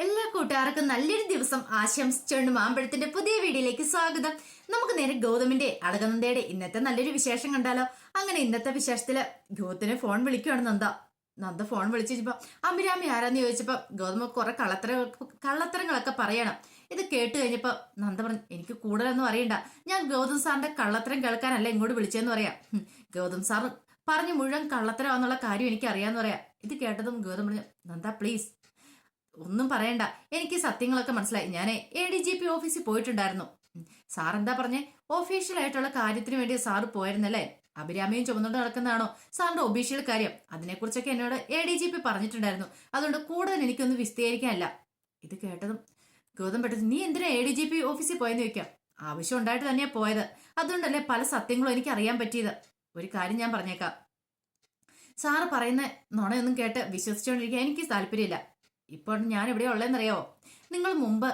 എല്ലാ കൂട്ടുകാർക്കും നല്ലൊരു ദിവസം ആശംസിച്ചുകൊണ്ട് മാമ്പഴത്തിന്റെ പുതിയ വീഡിയോയിലേക്ക് സ്വാഗതം. നമുക്ക് നേരെ ഗൗതമിന്റെ അളകനന്ദയുടെ ഇന്നത്തെ നല്ലൊരു വിശേഷം കണ്ടാലോ. അങ്ങനെ ഇന്നത്തെ വിശേഷത്തില് ഗൗതമിനെ ഫോൺ വിളിക്കുകയാണ് നന്ദ ഫോൺ വിളിച്ചപ്പോ അഭിരാമി ആരാന്ന് ചോദിച്ചപ്പോ ഗൗതമ കുറെ കള്ളത്തരങ്ങളൊക്കെ പറയണം. ഇത് കേട്ട് കഴിഞ്ഞപ്പോ നന്ദ പറഞ്ഞു, എനിക്ക് കൂടുതലൊന്നും അറിയണ്ട, ഞാൻ ഗൗതം സാറിന്റെ കള്ളത്തരം കേൾക്കാനല്ല ഇങ്ങോട്ട് വിളിച്ചതെന്ന് പറയാം. ഗൗതം സാർ പറഞ്ഞു മുഴുവൻ കള്ളത്തരമാന്നുള്ള കാര്യം എനിക്ക് അറിയാന്ന് പറയാം. ഇത് കേട്ടതും ഗൗതം പറഞ്ഞു, നന്ദ പ്ലീസ് ഒന്നും പറയണ്ട, എനിക്ക് സത്യങ്ങളൊക്കെ മനസ്സിലായി. ഞാൻ ADGP ഓഫീസിൽ പോയിട്ടുണ്ടായിരുന്നു. സാർ എന്താ പറഞ്ഞേ? ഒഫീഷ്യൽ ആയിട്ടുള്ള കാര്യത്തിന് വേണ്ടി സാറ് പോയിരുന്നല്ലേ? അഭിരാമിയും ചുമന്നുകൊണ്ട് നടക്കുന്നതാണോ സാറിന്റെ ഒഫീഷ്യൽ കാര്യം? അതിനെക്കുറിച്ചൊക്കെ എന്നോട് ADGP പറഞ്ഞിട്ടുണ്ടായിരുന്നു. അതുകൊണ്ട് കൂടുതൽ എനിക്കൊന്നും വിസ്തീകരിക്കാനല്ല. ഇത് കേട്ടതും ഗൗതം പെട്ടെന്ന്, നീ എന്തിനാ ADGP ഓഫീസിൽ പോയെന്ന് ചോദിക്കാം. ആവശ്യം ഉണ്ടായിട്ട് തന്നെയാ പോയത്, അതുകൊണ്ടല്ലേ പല സത്യങ്ങളും എനിക്ക് അറിയാൻ പറ്റിയത്. ഒരു കാര്യം ഞാൻ പറഞ്ഞേക്കാം, സാറ് പറയുന്ന നുണയൊന്നും കേട്ട് വിശ്വസിച്ചുകൊണ്ടിരിക്കാൻ എനിക്ക് താല്പര്യമില്ല. ഇപ്പോൾ ഞാൻ എവിടെയാ ഉള്ളതെന്നറിയാവോ? നിങ്ങൾ മുമ്പ്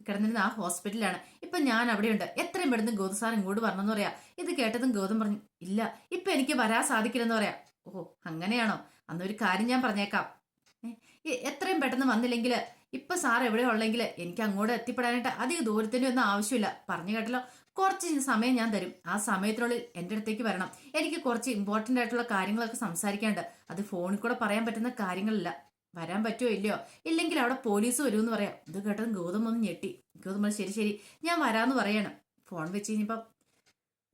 കിടന്നിരുന്ന ആ ഹോസ്പിറ്റലാണ്. ഇപ്പൊ ഞാൻ അവിടെയുണ്ട്. എത്രയും പെടുന്ന് ഗൗതം സാർ ഇങ്ങോട്ട് വരണമെന്ന് പറയാ. ഇത് കേട്ടതും ഗൗതം പറഞ്ഞു, ഇല്ല ഇപ്പൊ എനിക്ക് വരാൻ സാധിക്കില്ലെന്ന് പറയാ. ഓ അങ്ങനെയാണോ? അന്നൊരു കാര്യം ഞാൻ പറഞ്ഞേക്കാം, എത്രയും പെട്ടെന്ന് വന്നില്ലെങ്കിൽ ഇപ്പൊ സാർ എവിടെ ഉള്ളെങ്കിൽ എനിക്ക് അങ്ങോട്ട് എത്തിപ്പെടാനായിട്ട് അധിക ദൂരത്തിന്റെ ഒന്നും ആവശ്യമില്ല. പറഞ്ഞു കേട്ടല്ലോ, കുറച്ച് സമയം ഞാൻ തരും. ആ സമയത്തിനുള്ളിൽ എന്റെ അടുത്തേക്ക് വരണം. എനിക്ക് കുറച്ച് ഇമ്പോർട്ടന്റ് ആയിട്ടുള്ള കാര്യങ്ങളൊക്കെ സംസാരിക്കാണ്ട്. അത് ഫോണിൽ കൂടെ പറയാൻ പറ്റുന്ന കാര്യങ്ങളില്ല. വരാൻ പറ്റുമോ ഇല്ലയോ? ഇല്ലെങ്കിൽ അവിടെ പോലീസ് വരുമെന്ന് പറയാം. ഇത് കേട്ടതും ഗൗതം ഒന്ന് ഞെട്ടി. ഗൗതം ശരി ശരി ഞാൻ വരാന്ന് പറയണം. ഫോൺ വെച്ച് കഴിഞ്ഞപ്പം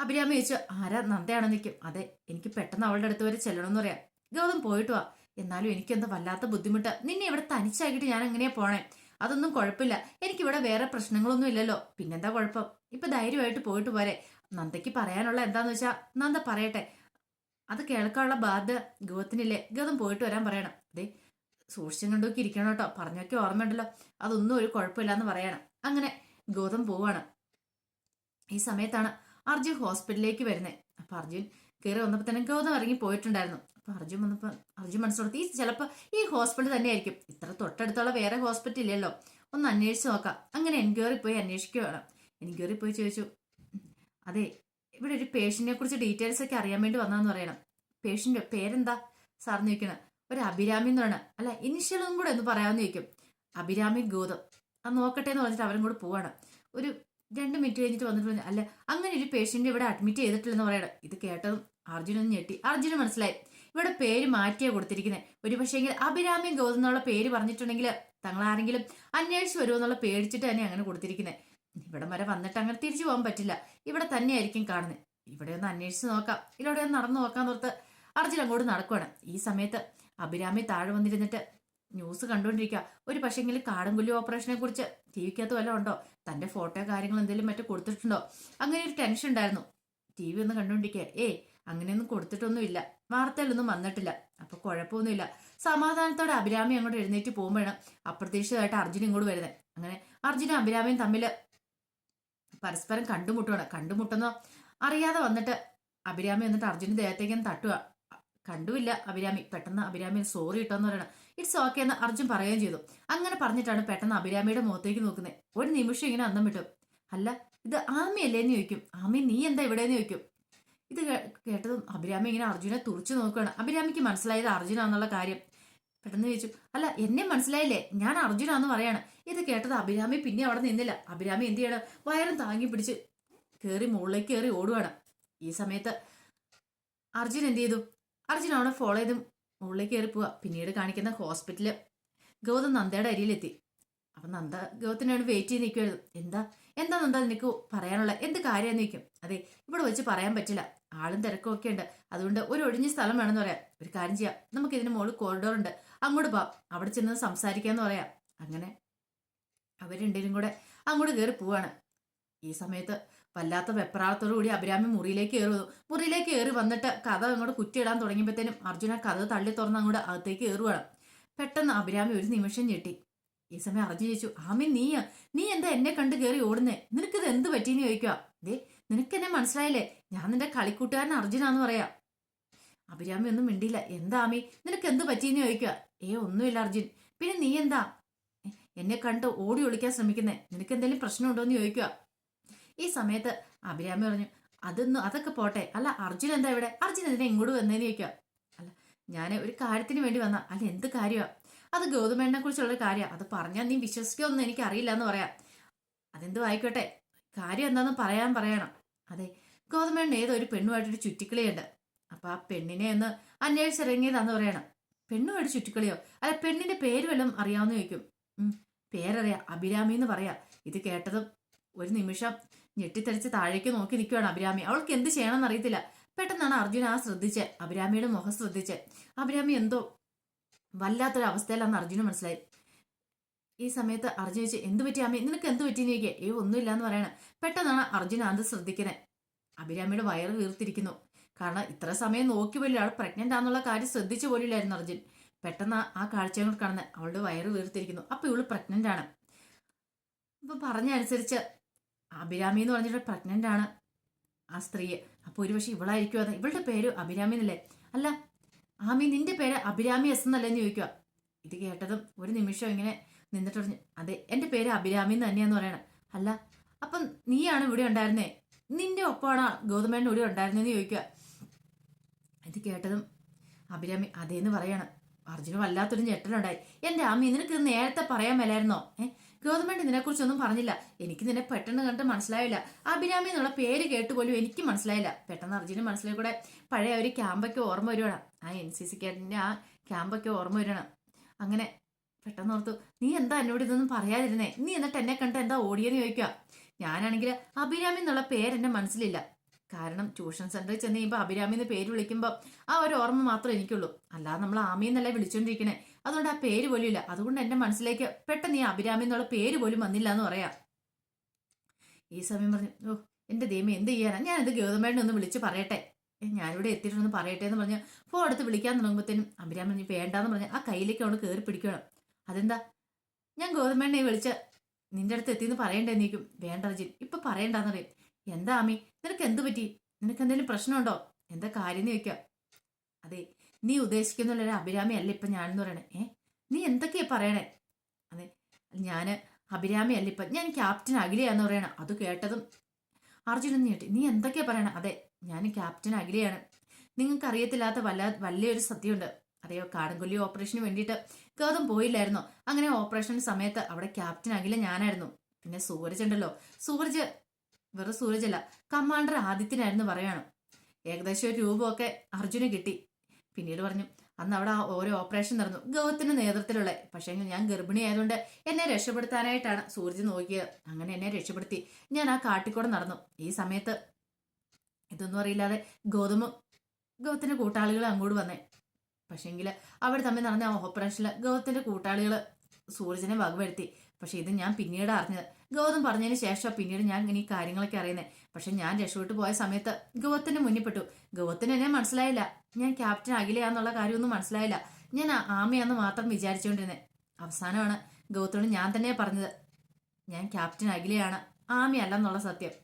അഭിരാമി ചോദിച്ചു, ആരാ? നന്ദയാണെന്ന് നിൽക്കും. അതെ, എനിക്ക് പെട്ടെന്ന് അവളുടെ അടുത്ത് വരെ ചെല്ലണമെന്ന് പറയാം. ഗൗതം പോയിട്ട് വാ. എന്നാലും എനിക്കെന്താ വല്ലാത്ത ബുദ്ധിമുട്ട്. നിന്നെ ഇവിടെ തനിച്ചാക്കിയിട്ട് ഞാൻ എങ്ങനെയാ പോണേ? അതൊന്നും കുഴപ്പമില്ല, എനിക്കിവിടെ വേറെ പ്രശ്നങ്ങളൊന്നും ഇല്ലല്ലോ. പിന്നെന്താ കുഴപ്പം? ഇപ്പൊ ധൈര്യമായിട്ട് പോയിട്ട് പോരെ. നന്ദയ്ക്ക് പറയാനുള്ള എന്താന്ന് വെച്ചാ നന്ദ പറയട്ടെ. അത് കേൾക്കാനുള്ള ബാധ്യത ഗൗതത്തിനില്ലേ? ഗൗതം പോയിട്ട് വരാൻ പറയണം. അതെ, സൂക്ഷിച്ചും കണ്ടൊക്കെ ഇരിക്കണം കേട്ടോ. പറഞ്ഞൊക്കെ ഓർമ്മയുണ്ടല്ലോ. അതൊന്നും ഒരു കുഴപ്പമില്ലാന്ന് പറയണം. അങ്ങനെ ഗൗതം പോവാണ്. ഈ സമയത്താണ് അർജുൻ ഹോസ്പിറ്റലിലേക്ക് വരുന്നത്. അപ്പൊ അർജുൻ കയറി വന്നപ്പോ തന്നെ ഗൗതം ഇറങ്ങി പോയിട്ടുണ്ടായിരുന്നു. അപ്പൊ അർജുൻ വന്നപ്പോ അർജുൻ മനസ്സിലോട്ട്, ഈ ചിലപ്പോ ഈ ഹോസ്പിറ്റൽ തന്നെ ആയിരിക്കും. ഇത്ര തൊട്ടടുത്തുള്ള വേറെ ഹോസ്പിറ്റൽ ഇല്ലല്ലോ, ഒന്ന് അന്വേഷിച്ച് നോക്കാം. അങ്ങനെ എൻക്വയറി പോയി അന്വേഷിക്കുകയാണ്. എൻക്വയറി പോയി ചോദിച്ചു, അതെ ഇവിടെ ഒരു പേഷ്യന്റിനെ കുറിച്ച് ഡീറ്റെയിൽസ് ഒക്കെ അറിയാൻ വേണ്ടി വന്നാന്ന് പറയണം. പേഷ്യന്റ് പേരെന്താ സാറിന് ചോദിക്കണം. ഒരു അഭിരാമി എന്ന് പറയണം. അല്ല ഇനിഷ്യലും കൂടെ ഒന്ന് പറയാമെന്ന് ചോദിക്കും. അഭിരാമി ഗൗതം. അത് നോക്കട്ടെ എന്ന് പറഞ്ഞിട്ട് അവരും കൂടെ പോവാണ്. ഒരു 2 മിനിറ്റ് കഴിഞ്ഞിട്ട് വന്നിട്ട് പറഞ്ഞു, അല്ല അങ്ങനെ ഒരു പേഷ്യന്റ് ഇവിടെ അഡ്മിറ്റ് ചെയ്തിട്ടില്ലെന്ന് പറയണം. ഇത് കേട്ടതും അർജുനൊന്ന് ഞെട്ടി. അർജുന് മനസ്സിലായി, ഇവിടെ പേര് മാറ്റിയാ കൊടുത്തിരിക്കുന്നത്. ഒരു പക്ഷേങ്കിൽ അഭിരാമി ഗൗതം എന്നുള്ള പേര് പറഞ്ഞിട്ടുണ്ടെങ്കിൽ തങ്ങൾ ആരെങ്കിലും അന്വേഷിച്ച് വരുമോ എന്നുള്ള പേടിച്ചിട്ട് തന്നെ അങ്ങനെ കൊടുത്തിരിക്കുന്നത്. ഇവിടെ വരെ വന്നിട്ട് അങ്ങനെ തിരിച്ചു പോകാൻ പറ്റില്ല. ഇവിടെ തന്നെയായിരിക്കും കാണുന്നത്. ഇവിടെ ഒന്ന് അന്വേഷിച്ച് നോക്കാം, ഇവിടെ ഒന്ന് നടന്നു നോക്കാൻ ഓർത്ത് അർജുൻ അങ്ങോട്ട് നടക്കുവാണ്. ഈ സമയത്ത് അഭിരാമി താഴെ വന്നിരുന്നിട്ട് ന്യൂസ് കണ്ടുകൊണ്ടിരിക്കുക. ഒരു പക്ഷെങ്കിലും കാടൻകൊല്ലി ഓപ്പറേഷനെ കുറിച്ച് TVക്കകത്ത് വല്ലതും ഉണ്ടോ, തന്റെ ഫോട്ടോ കാര്യങ്ങൾ എന്തെങ്കിലും മറ്റോ കൊടുത്തിട്ടുണ്ടോ, അങ്ങനെ ഒരു ടെൻഷൻ ഉണ്ടായിരുന്നു. TV ഒന്ന് കണ്ടുകൊണ്ടിരിക്കുക. അങ്ങനെയൊന്നും കൊടുത്തിട്ടൊന്നുമില്ല, വാർത്തയിലൊന്നും വന്നിട്ടില്ല. അപ്പൊ കുഴപ്പമൊന്നുമില്ല. സമാധാനത്തോടെ അഭിരാമി അങ്ങോട്ട് എഴുന്നേറ്റ് പോകുമ്പോഴാണ് അപ്രതീക്ഷിതമായിട്ട് അർജുൻ ഇങ്ങോട്ട് വരുന്നത്. അങ്ങനെ അർജുനും അഭിരാമിയും തമ്മിൽ പരസ്പരം കണ്ടുമുട്ടുന്നോ അറിയാതെ വന്നിട്ട് അഭിരാമി വന്നിട്ട് അർജുന്റെ ദേഹത്തേക്ക് തട്ടുക. കണ്ടുമില്ല അഭിരാമി. പെട്ടെന്ന് അഭിരാമി സോറി ഇട്ടോന്ന് പറയണം. ഇറ്റ്സ് ഓക്കെ എന്ന് അർജുൻ പറയുകയും ചെയ്തു. അങ്ങനെ പറഞ്ഞിട്ടാണ് പെട്ടെന്ന് അഭിരാമിയുടെ മുഖത്തേക്ക് നോക്കുന്നത്. ഒരു നിമിഷം ഇങ്ങനെ അന്തം വിട്ടു. അല്ല ഇത് ആമയല്ലേന്ന് ചോദിക്കും. ആമി നീ എന്താ ഇവിടെന്ന് ചോദിക്കും. ഇത് കേട്ടതും അഭിരാമി ഇങ്ങനെ അർജുനെ തുറച്ചു നോക്കുകയാണ്. അഭിരാമിക്ക് മനസ്സിലായത് അർജുനാന്നുള്ള കാര്യം. പെട്ടെന്ന് ചോദിച്ചു, അല്ല എന്നെ മനസ്സിലായില്ലേ, ഞാൻ അർജുനാന്ന് പറയാണ്. ഇത് കേട്ടത് അഭിരാമി പിന്നെ അവിടെ നിന്നില്ല. അഭിരാമി എന്ത് ചെയ്യണം, വയറും താങ്ങി പിടിച്ച് മുകളിലേക്ക് കയറി ഓടുവാണ്. ഈ സമയത്ത് അർജുൻ എന്ത് ചെയ്തു, അർജുൻ അവനെ ഫോളോ ചെയ്ത് മുകളിലേക്ക് കയറി പോവുക. പിന്നീട് കാണിക്കുന്ന ഹോസ്പിറ്റലില് ഗൗതം നന്ദയുടെ അരിയിലെത്തി. അപ്പൊ നന്ദ ഗൗതത്തിനാണ് വെയിറ്റ് ചെയ്ത് നിൽക്കുമായിരുന്നു. എന്താ നന്ദ നിനക്ക് പറയാനുള്ള എന്ത് കാര്യമെന്ന് ചോദിക്കും. അതെ ഇവിടെ വെച്ച് പറയാൻ പറ്റില്ല, ആളും തിരക്കും ഒക്കെ ഉണ്ട്. അതുകൊണ്ട് ഒരു ഒഴിഞ്ഞ സ്ഥലം വേണമെന്ന് പറയാം. ഒരു കാര്യം ചെയ്യാം, നമുക്ക് ഇതിന് മുകളിൽ കോറിഡോർ ഉണ്ട്, അങ്ങോട്ട് പോവാം, അവിടെ ചെന്ന് സംസാരിക്കാന്ന് പറയാം. അങ്ങനെ അവരുണ്ടെങ്കിലും കൂടെ അങ്ങോട്ട് കയറി പോവാണ്. ഈ സമയത്ത് വല്ലാത്ത വെപ്രാളത്തോടു കൂടി അഭിരാമി മുറിയിലേക്ക് കയറി വന്നിട്ട് കഥ അങ്ങോട്ട് കുറ്റിയിടാൻ തുടങ്ങിയപ്പോഴത്തേനും അർജുന കഥ തള്ളി തുറന്ന് അങ്ങോട്ട് അകത്തേക്ക് കയറുവാണ്. പെട്ടെന്ന് അഭിരാമി ഒരു നിമിഷം ഞെട്ടി. ഈ സമയം അർജുൻ ചോദിച്ചു, ആമി നീ എന്താ എന്നെ കണ്ട് കയറി ഓടുന്നേ, നിനക്കിത് എന്ത് പറ്റിയെന്ന് ചോദിക്കുക. നിനക്ക് എന്നെ മനസ്സിലായില്ലേ, ഞാൻ നിന്റെ കളിക്കൂട്ടുകാരൻ അർജുനാന്ന് പറയാ. അഭിരാമി ഒന്നും മിണ്ടിയില്ല. എന്താ ആമി നിനക്ക് എന്ത് പറ്റിയെന്ന് ചോദിക്കുക. ഒന്നുമില്ല അർജുൻ, പിന്നെ നീ എന്താ എന്നെ കണ്ട് ഓടി ഒളിക്കാൻ ശ്രമിക്കുന്നേ, നിനക്ക് എന്തെങ്കിലും പ്രശ്നമുണ്ടോന്ന് ചോദിക്കുക. ഈ സമയത്ത് അഭിരാമി പറഞ്ഞു, അതൊക്കെ പോട്ടെ, അല്ല അർജുൻ എന്താ ഇവിടെ, അർജുൻ എന്തിനാ ഇങ്ങോട്ട് വന്നേന്ന് ചോദിക്കുക. അല്ല ഞാൻ ഒരു കാര്യത്തിന് വേണ്ടി വന്ന. അല്ല എന്ത് കാര്യമാ? അത് ഗൗതമേണ്ണനെ കുറിച്ചുള്ള കാര്യമാണ്. അത് പറഞ്ഞാൽ നീ വിശ്വസിക്കുമെന്ന് എനിക്ക് അറിയില്ല എന്ന് പറയാം. അതെന്തോ ആയിക്കോട്ടെ, കാര്യം എന്താണെന്ന് പറയണം. അതെ, ഗൗതമേണ്ണൻ ഏതോ ഒരു പെണ്ണുമായിട്ടൊരു ചുറ്റിക്കളിയുണ്ട്. അപ്പൊ ആ പെണ്ണിനെ ഒന്ന് അന്വേഷിച്ചിറങ്ങിയതാന്ന് പറയണം. പെണ്ണുമായിട്ട് ചുറ്റിക്കളിയോ? അല്ല, പെണ്ണിന്റെ പേര് വല്ലതും അറിയാവുന്ന ചോദിക്കും. പേരറിയാം, അഭിരാമി എന്ന് പറയാ. ഇത് കേട്ടതും ഒരു നിമിഷം ഞെട്ടിത്തെറിച്ച് താഴേക്ക് നോക്കി നിൽക്കുകയാണ് അഭിരാമി. അവൾക്ക് എന്ത് ചെയ്യണമെന്ന് അറിയത്തില്ല. പെട്ടെന്നാണ് അർജുൻ ശ്രദ്ധിച്ച് അഭിരാമിയുടെ മുഖം ശ്രദ്ധിച്ച്. അഭിരാമി എന്തോ വല്ലാത്തൊരു അവസ്ഥയിലാന്ന് അർജുന് മനസ്സിലായി. ഈ സമയത്ത് അർജുൻ ചോദിച്ചു, എന്ത് പറ്റി അമ്മ, നിനക്ക് എന്ത് പറ്റിയെന്ന് ചോദിക്കുക. ഒന്നുമില്ലാന്ന് പറയണം. പെട്ടെന്നാണ് അർജുൻ അത് ശ്രദ്ധിക്കുന്നത്. അഭിരാമിയുടെ വയറ് വീർത്തിരിക്കുന്നു. കാരണം ഇത്ര സമയം നോക്കി പോലും ആൾ പ്രഗ്നന്റ് ആണെന്നുള്ള കാര്യം ശ്രദ്ധിച്ചു പോലില്ലായിരുന്നു അർജുൻ. പെട്ടെന്ന് ആ കാഴ്ചകൾ കാണുന്നത് അവളുടെ വയറ് വീർത്തിരിക്കുന്നു. അപ്പൊ ഇവള് പ്രഗ്നന്റ് ആണ്. അപ്പൊ പറഞ്ഞ അനുസരിച്ച് അഭിരാമി എന്ന് പറഞ്ഞിട്ട് പ്രഗ്നന്റ് ആണ് ആ സ്ത്രീയെ. അപ്പൊ ഒരുപക്ഷെ ഇവളായിരിക്കും അത്. ഇവളുടെ പേര് അഭിരാമി എന്നല്ലേ? അല്ല ആമി, നിന്റെ പേര് അഭിരാമി എസ് എന്നല്ലേന്ന് ചോദിക്കുക. ഇത് കേട്ടതും ഒരു നിമിഷം ഇങ്ങനെ നിന്നിട്ട് പറഞ്ഞു, അതെ എന്റെ പേര് അഭിരാമി എന്ന് തന്നെയാന്ന് പറയണം. അല്ല അപ്പം നീയാണ് ഇവിടെ ഉണ്ടായിരുന്നേ? നിന്റെ ഒപ്പമാണ് ഗൗതമേണ്ണൻ ഇവിടെ ഉണ്ടായിരുന്നെന്ന് ചോദിക്കുക. ഇത് കേട്ടതും അഭിരാമി അതേന്ന് പറയാണ്. അർജുന് വല്ലാത്തൊരു ഞെട്ടലുണ്ടായി. എന്റെ ആമി, നിനക്ക് ഇത് നേരത്തെ പറയാൻ മേലായിരുന്നോ? ഗൗതമേണ്ണൻ ഇതിനെക്കുറിച്ചൊന്നും പറഞ്ഞില്ല. എനിക്ക് നിന്നെ പെട്ടെന്ന് കണ്ട് മനസ്സിലായില്ല. അഭിരാമി എന്നുള്ള പേര് കേട്ടുപോലും എനിക്ക് മനസ്സിലായില്ല. പെട്ടെന്ന് അർജുന് മനസ്സിലായി കൂടെ പഴയ ഒരു ക്യാമ്പൊക്കെ ഓർമ്മ വരുവാണ്. ആ NCC കേട്ടിന്റെ ആ ക്യാമ്പൊക്കെ ഓർമ്മ വരുവാണ്. അങ്ങനെ പെട്ടെന്ന് ഓർത്തു, നീ എന്താ എന്നോട് ഇതൊന്നും പറയാതിരുന്നേ? നീ എന്നിട്ട് എന്നെ കണ്ട് എന്താ ഓടിയെന്ന് ചോദിക്കുക. ഞാനാണെങ്കിൽ അഭിരാമി എന്നുള്ള പേര് എന്റെ മനസ്സിലില്ല. കാരണം ട്യൂഷൻ സെന്ററിൽ ചെന്ന് കഴിയുമ്പോൾ അഭിരാമി എന്ന് പേര് വിളിക്കുമ്പോൾ ആ ഒരു ഓർമ്മ മാത്രമേ എനിക്കുള്ളൂ. അല്ലാതെ നമ്മൾ ആമി എന്നല്ലേ വിളിച്ചോണ്ടിരിക്കണേ. അതുകൊണ്ട് ആ പേര് പോലും ഇല്ല. അതുകൊണ്ട് എന്റെ മനസ്സിലേക്ക് പെട്ടെന്ന് ഈ അഭിരാമി എന്നുള്ള പേര് പോലും വന്നില്ല എന്ന് പറയാം. ഈ സമയം പറഞ്ഞു, ഓ എന്റെ ദൈവം, എന്ത് ചെയ്യാനാ, ഞാനിത് ഗൗതമേണ്ണനെ ഒന്ന് വിളിച്ച് പറയട്ടെ, ഞാനിവിടെ എത്തിയിട്ടൊന്ന് പറയട്ടെ എന്ന് പറഞ്ഞ് ഫോൺ എടുത്ത് വിളിക്കാൻ തുടങ്ങുമ്പോഴത്തേനും അഭിരാമി പറഞ്ഞു വേണ്ടാന്ന് പറഞ്ഞ് ആ കയ്യിലേക്ക് അവിടെ കയറി പിടിക്കണം. അതെന്താ, ഞാൻ ഗൗതമേണ്ണനെ വിളിച്ച് നിന്റെ അടുത്ത് എത്തിയെന്ന് പറയണ്ടേന്നേക്കും. വേണ്ട അർജുൻ, ഇപ്പൊ പറയണ്ടെന്ന് പറയും. എന്താ ആമി, നിനക്ക് എന്ത് പറ്റി? നിനക്ക് എന്തെങ്കിലും പ്രശ്നമുണ്ടോ? എന്താ കാര്യം എന്ന് ചോദിക്കാം. അതെ, നീ ഉദ്ദേശിക്കുന്നുള്ളൊരു അഭിരാമി അല്ല ഇപ്പൊ ഞാനെന്ന് പറയണേ. നീ എന്തൊക്കെയാ പറയണേ? അതെ, ഞാന് അഭിരാമി അല്ല ഇപ്പൊ, ഞാൻ ക്യാപ്റ്റൻ അഖിലയാന്ന് പറയണം. അത് കേട്ടതും അർജുനൻ ഞെട്ടി. നീ എന്തൊക്കെയാ പറയണേ? അതെ, ഞാൻ ക്യാപ്റ്റൻ അഖിലയാണ്. നിങ്ങൾക്ക് അറിയത്തില്ലാത്ത വലിയൊരു സത്യമുണ്ട്. അറിയോ, കാടൻകൊല്ലി ഓപ്പറേഷന് വേണ്ടിയിട്ട് ഗൗതം പോയില്ലായിരുന്നോ? അങ്ങനെ ഓപ്പറേഷൻ സമയത്ത് അവിടെ ക്യാപ്റ്റൻ അഖില ഞാനായിരുന്നു. പിന്നെ സൂരജ് ഉണ്ടല്ലോ, സൂരജ് വെറും സൂരജ് അല്ല, കമാൻഡർ ആദിത്യനായിരുന്നു പറയാണ്. ഏകദേശം ഒരു രൂപമൊക്കെ അർജുന് കിട്ടി. പിന്നീട് പറഞ്ഞു, അന്ന് അവിടെ ഓരോ ഓപ്പറേഷൻ നടന്നു ഗൗതത്തിന്റെ നേതൃത്വത്തിലുള്ള. പക്ഷേ ഞാൻ ഗർഭിണി ആയതുകൊണ്ട് എന്നെ രക്ഷപ്പെടുത്താനായിട്ടാണ് സൂരജ് നോക്കിയത്. അങ്ങനെ എന്നെ രക്ഷപ്പെടുത്തി ഞാൻ ആ കാട്ടിക്കൂടെ നടന്നു. ഈ സമയത്ത് ഇതൊന്നും അറിയില്ലാതെ ഗൗതത്തിന്റെ കൂട്ടാളികൾ അങ്ങോട്ട് വന്നേ. പക്ഷേങ്കിൽ അവർ തമ്മിൽ നടന്ന ആ ഓപ്പറേഷനിൽ ഗൗതത്തിന്റെ കൂട്ടാളികൾ സൂരജിനെ വകവരുത്തി. പക്ഷെ ഇത് ഞാൻ പിന്നീട് അറിഞ്ഞത്. ഗൗതം പറഞ്ഞതിന് ശേഷം പിന്നീട് ഞാൻ ഇനി കാര്യങ്ങളൊക്കെ അറിയുന്നത്. പക്ഷെ ഞാൻ രക്ഷപ്പെട്ടു പോയ സമയത്ത് ഗൗതത്തിന്റെ മുന്നിൽ പെട്ടു. ഗൗതത്തിന് എന്നെ മനസ്സിലായില്ല. ഞാൻ ക്യാപ്റ്റൻ അഖിലയാന്നുള്ള കാര്യമൊന്നും മനസ്സിലായില്ല. ഞാൻ ആമയാന്ന് മാത്രം വിചാരിച്ചുകൊണ്ടിരുന്നത്. അവസാനമാണ് ഗൗതത്തോട് ഞാൻ തന്നെ പറഞ്ഞത് ഞാൻ ക്യാപ്റ്റൻ അഖിലയാണ്, ആമയല്ല എന്നുള്ള സത്യം.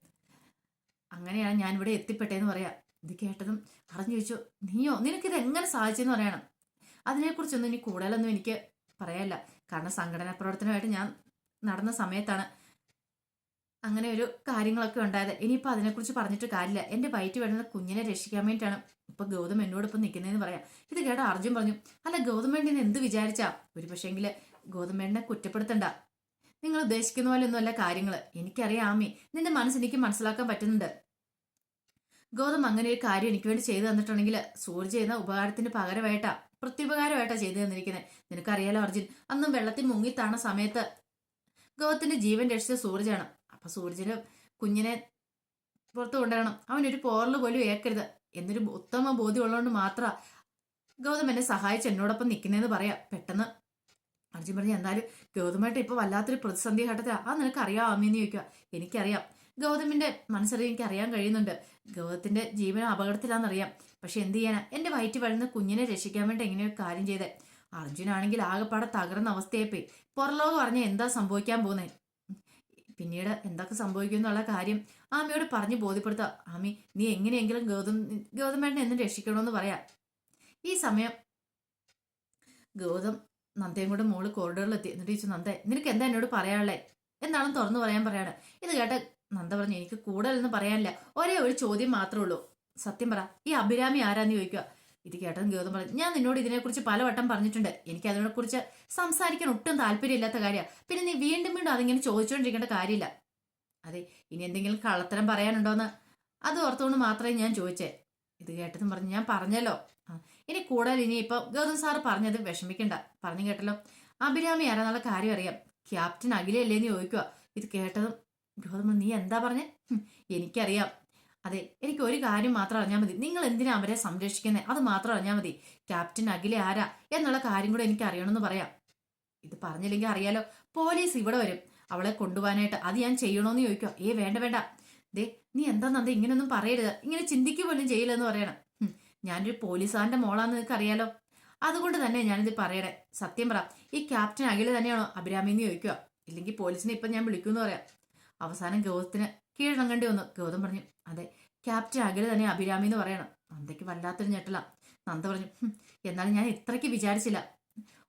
അങ്ങനെയാണ് ഞാൻ ഇവിടെ എത്തിപ്പെട്ടതെന്ന് പറയാം. ഇത് കേട്ടതും അറിഞ്ഞു ചോദിച്ചു, നീയോ, നിനക്കിത് എങ്ങനെ സാധിച്ചെന്ന് പറയണം. അതിനെക്കുറിച്ചൊന്നും ഇനി കൂടുതലൊന്നും എനിക്ക് പറയാല്ല. കാരണം സംഘടനാ പ്രവർത്തനമായിട്ട് ഞാൻ നടന്ന സമയത്താണ് അങ്ങനെ ഒരു കാര്യങ്ങളൊക്കെ ഉണ്ടായത്. ഇനിയിപ്പോൾ അതിനെക്കുറിച്ച് പറഞ്ഞിട്ട് കാര്യമില്ല. എൻ്റെ വയറ്റിൽ വരുന്ന കുഞ്ഞിനെ രക്ഷിക്കാൻ വേണ്ടിയിട്ടാണ് ഇപ്പൊ ഗൗതം എന്നോടൊപ്പം നിൽക്കുന്നതെന്ന് പറയാം. ഇത് കേട്ട അർജുൻ പറഞ്ഞു, അല്ല ഗൗതമേണ്ണൻ എന്ത് വിചാരിച്ചാ? ഒരു പക്ഷേങ്കിൽ ഗൗതമേണ്ണനെ കുറ്റപ്പെടുത്തണ്ട. നിങ്ങൾ ഉദ്ദേശിക്കുന്ന പോലെ ഒന്നുമല്ല കാര്യങ്ങൾ. എനിക്കറിയാം ആമി, നിന്റെ മനസ്സ് എനിക്ക് മനസ്സിലാക്കാൻ പറ്റുന്നുണ്ട്. ഗൗതം അങ്ങനെ ഒരു കാര്യം എനിക്ക് വേണ്ടി ചെയ്തു തന്നിട്ടുണ്ടെങ്കിൽ സൂര്യ ചെയ്യുന്ന ഉപകാരത്തിന് പകരമായിട്ടാ, പ്രത്യുപകാരമായിട്ടാ ചെയ്തു തന്നിരിക്കുന്നത്. നിനക്കറിയാലോ അർജുൻ, അന്നും വെള്ളത്തിൽ മുങ്ങിത്താണ സമയത്ത് ഗൗതത്തിന്റെ ജീവൻ രക്ഷിച്ച സൂരജാണ്. അപ്പൊ സൂരജിന് കുഞ്ഞിനെ പുറത്തു കൊണ്ടുവരണം, അവനൊരു പോറല് പോലും ഏക്കരുത് എന്നൊരു ഉത്തമ ബോധ്യം ഉള്ളതുകൊണ്ട് മാത്രം ഗൗതം എന്നെ സഹായിച്ച് എന്നോടൊപ്പം നിൽക്കുന്നതെന്ന് പറയാം. പെട്ടെന്ന് അർജുൻ പറഞ്ഞു, എന്നാലും ഗൗതമായിട്ട് ഇപ്പൊ വല്ലാത്തൊരു പ്രതിസന്ധി ഘട്ടത്തിലാ. ആ നിനക്ക് അറിയാം അമ്മയെന്ന് ചോദിക്കുക. എനിക്കറിയാം, ഗൗതമിന്റെ മനസ്സറിയാൻ എനിക്ക് അറിയാൻ കഴിയുന്നുണ്ട്. ഗൗതത്തിന്റെ ജീവനം അപകടത്തിലാണെന്നറിയാം. പക്ഷെ എന്ത് ചെയ്യാനാ, എന്റെ വയറ്റിൽ വരുന്ന കുഞ്ഞിനെ രക്ഷിക്കാൻ വേണ്ടി എങ്ങനെയൊരു കാര്യം ചെയ്തേ. അർജുനാണെങ്കിൽ ആകെപ്പാടെ തകർന്ന അവസ്ഥയായിപ്പോയി. പുറലോകം പറഞ്ഞ എന്താ സംഭവിക്കാൻ പോകുന്നേ, പിന്നീട് എന്തൊക്കെ സംഭവിക്കും എന്നുള്ള കാര്യം ആമയോട് പറഞ്ഞ് ബോധ്യപ്പെടുത്താം. ആമി, നീ എങ്ങനെയെങ്കിലും ഗൗതമേട്ടനെ എന്നും രക്ഷിക്കണമെന്ന് പറയാം. ഈ സമയം ഗൗതം നന്ദയും കൂടെ മോള് കോറിഡോറിലെത്തി. എന്നിട്ട് ചോദിച്ചു, നന്ദ നിനക്ക് എന്താ എന്നോട് പറയാനുള്ളേ? എന്താണെന്ന് തുറന്നു പറയാണ്. ഇത് കേട്ട നന്ദ പറഞ്ഞു, എനിക്ക് കൂടുതലൊന്നും പറയാനില്ല, ഒരേ ഒരു ചോദ്യം മാത്രമേ ഉള്ളൂ. സത്യം പറ, ഈ അഭിരാമി ആരാന്ന് ചോദിക്കുക. ഇത് കേട്ടതും ഗൗതം പറഞ്ഞു, ഞാൻ നിന്നോട് ഇതിനെക്കുറിച്ച് പലവട്ടം പറഞ്ഞിട്ടുണ്ട്. എനിക്ക് അതിനെക്കുറിച്ച് സംസാരിക്കാൻ ഒട്ടും താല്പര്യമില്ലാത്ത കാര്യമാണ്. പിന്നെ നീ വീണ്ടും വീണ്ടും അതിങ്ങനെ ചോദിച്ചുകൊണ്ടിരിക്കേണ്ട കാര്യമില്ല. അതെ, ഇനി എന്തെങ്കിലും കള്ളത്തരം പറയാനുണ്ടോന്ന് അത് ഓർത്തുകൊണ്ട് മാത്രമേ ഞാൻ ചോദിച്ചേ. ഇത് കേട്ടതും പറഞ്ഞു, ഞാൻ പറഞ്ഞല്ലോ. ഇനി കൂടുതൽ ഇനി ഇപ്പൊ ഗൗതം സാറ് പറഞ്ഞത് വിഷമിക്കണ്ട. പറഞ്ഞു കേട്ടല്ലോ. അഭിരാമി ആരാന്നുള്ള കാര്യം അറിയാം. ക്യാപ്റ്റൻ അഖിലയല്ലേന്ന് ചോദിക്കുക. ഇത് കേട്ടതും ഗൗതം, നീ എന്താ പറഞ്ഞേ? എനിക്കറിയാം. അതെ, എനിക്ക് ഒരു കാര്യം മാത്രം അറിഞ്ഞാൽ മതി. നിങ്ങൾ എന്തിനാ അവരെ സംരക്ഷിക്കുന്നത്? അത് മാത്രം അറിഞ്ഞാൽ മതി. ക്യാപ്റ്റൻ അഖില ആരാ എന്നുള്ള കാര്യം കൂടെ എനിക്ക് അറിയണമെന്ന് പറയാം. ഇത് പറഞ്ഞില്ലെങ്കിൽ അറിയാലോ, പോലീസ് ഇവിടെ വരും അവളെ കൊണ്ടുപോകാനായിട്ട്. അത് ഞാൻ ചെയ്യണോന്ന് ചോദിക്കുക. വേണ്ട വേണ്ട. ദേ, നീ എന്താ നന്ദ ഇങ്ങനെയൊന്നും പറയരുത്. ഇങ്ങനെ ചിന്തിക്കുക പോലും ചെയ്യില്ലെന്ന് പറയണം. ഞാനൊരു പോലീസുകാരന്റെ മോളാന്ന് നിനക്ക് അറിയാലോ. അതുകൊണ്ട് തന്നെ ഞാനിത് പറയണേ. സത്യം പറ, ഈ ക്യാപ്റ്റൻ അഖില തന്നെയാണോ അഭിരാമിന്ന് ചോദിക്കുക. ഇല്ലെങ്കിൽ പോലീസിനെ ഇപ്പം ഞാൻ വിളിക്കുമെന്ന് പറയാം. അവസാനം ഗൗതത്തിന് കീഴടങ്ങേണ്ടി വന്നു. ഗൗതം പറഞ്ഞു, അതെ, ക്യാപ്റ്റൻ അഖില തന്നെ അഭിരാമി എന്ന് പറയണം. നന്ദയ്ക്ക് വല്ലാത്തൊരു ഞെട്ടല. നന്ദ പറഞ്ഞു, എന്നാലും ഞാൻ ഇത്രയ്ക്ക് വിചാരിച്ചില്ല.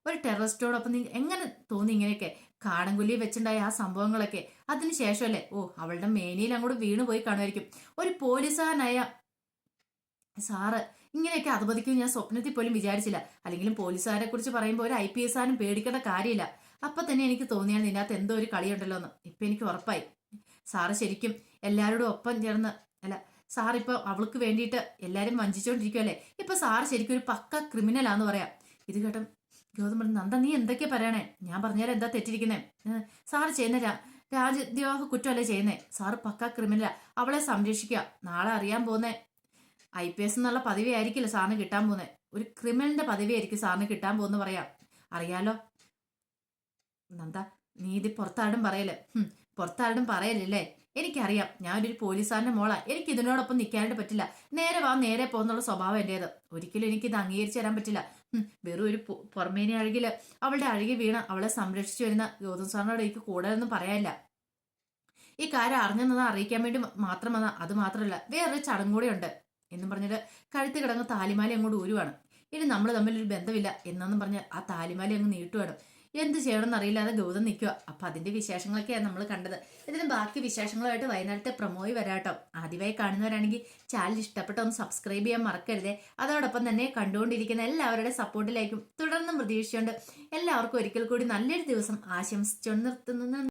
ഒരു ടെററിസ്റ്റോടൊപ്പം നീ എങ്ങനെ തോന്നി ഇങ്ങനെയൊക്കെ? കാടൻകുല്ലി വെച്ചുണ്ടായ ആ സംഭവങ്ങളൊക്കെ അതിനുശേഷമല്ലേ? അവളുടെ മേനിയിൽ അങ്ങോട്ട് വീണുപോയി കാണുമായിരിക്കും. ഒരു പോലീസുകാരനായ സാറ് ഇങ്ങനെയൊക്കെ അധപതിക്കും ഞാൻ സ്വപ്നത്തിൽ പോലും വിചാരിച്ചില്ല. അല്ലെങ്കിലും പോലീസുകാരെ കുറിച്ച് പറയുമ്പോൾ ഒരു IPS ആരും പേടിക്കേണ്ട കാര്യമില്ല. അപ്പൊ തന്നെ എനിക്ക് തോന്നിയാണ് ഇതിൻ്റെ അകത്ത് എന്തോ ഒരു കളിയുണ്ടല്ലോ എന്ന്. ഇപ്പൊ എനിക്ക് ഉറപ്പായി. സാറ് ശരിക്കും എല്ലാവരോടും ഒപ്പം ചേർന്ന്, അല്ല, സാർ ഇപ്പൊ അവൾക്ക് വേണ്ടിയിട്ട് എല്ലാരും വഞ്ചിച്ചോണ്ടിരിക്കുവല്ലേ. ഇപ്പൊ സാറ് ശരിക്കും ഒരു പക്ക ക്രിമിനലാന്ന് പറയാം. ഇത് കേട്ടോ ഗൗതം പറഞ്ഞു, നന്ദ നീ എന്തൊക്കെയാ പറയണേ? ഞാൻ പറഞ്ഞാൽ എന്താ തെറ്റിരിക്കുന്നേ? സാറ് ചെയ്യുന്ന രാജ്യദ്രോഹ കുറ്റമല്ലേ ചെയ്യുന്നേ? സാറ് പക്ക ക്രിമിനലാ. അവളെ സംരക്ഷിക്കുക. നാളെ അറിയാൻ പോകുന്നേ IPS എന്നുള്ള പദവി ആയിരിക്കില്ല സാറിന് കിട്ടാൻ പോകുന്നത്. ഒരു ക്രിമിനലിന്റെ പദവി ആയിരിക്കും സാറിന് കിട്ടാൻ പോകുന്ന പറയാം. അറിയാലോ നന്ദ, നീ ഇത് പുറത്താടും പറയല്. പുറത്താടും പറയലല്ലേ? എനിക്കറിയാം, ഞാനൊരു പോലീസുകാരന്റെ മോളാ. എനിക്ക് ഇതിനോടൊപ്പം നിൽക്കാനായിട്ട് പറ്റില്ല. നേരെ വാ നേരെ പോകുന്നുള്ള സ്വഭാവം എന്റേത്. ഒരിക്കലും എനിക്കിത് അംഗീകരിച്ചു തരാൻ പറ്റില്ല. വെറും ഒരു പുറമേനി അഴുകില് അവളുടെ അഴുകി വീണ അവളെ സംരക്ഷിച്ചു വരുന്ന ഗൗതം സാറിനോട് എനിക്ക് കൂടുതലൊന്നും പറയാനില്ല. ഈ കാര്യം അറിഞ്ഞെന്നത് അറിയിക്കാൻ വേണ്ടി മാത്രം വന്ന. അത് മാത്രമല്ല, വേറൊരു ചടങ്ങ് കൂടെ ഉണ്ട് എന്നും പറഞ്ഞിട്ട് കഴുത്ത് കിടങ്ങ് താലിമാലി അങ്ങോട്ട് ഊരുവാണ്. ഇനി നമ്മൾ തമ്മിലൊരു ബന്ധമില്ല എന്നെന്നും പറഞ്ഞ് ആ താലിമാലി അങ്ങ് നീട്ടുവാണ്. എന്ത് ചെയ്യണമെന്ന് അറിയില്ലാതെ ഗൗതം നിൽക്കുക. അപ്പൊ അതിന്റെ വിശേഷങ്ങളൊക്കെയാണ് നമ്മൾ കണ്ടത്. ഇതിന് ബാക്കി വിശേഷങ്ങളുമായിട്ട് വൈകുന്നേരത്തെ പ്രൊമോയി വരാട്ടോ. ആദ്യമായി കാണുന്നവരാണെങ്കിൽ ചാനൽ ഇഷ്ടപ്പെട്ട ഒന്ന് സബ്സ്ക്രൈബ് ചെയ്യാൻ മറക്കരുതേ. അതോടൊപ്പം തന്നെ കണ്ടുകൊണ്ടിരിക്കുന്ന എല്ലാവരുടെ സപ്പോർട്ടിലേക്കും തുടർന്നും പ്രതീക്ഷിച്ചുകൊണ്ട് എല്ലാവർക്കും ഒരിക്കൽ കൂടി നല്ലൊരു ദിവസം ആശംസിച്ചുകൊണ്ട് നിർത്തുന്നു.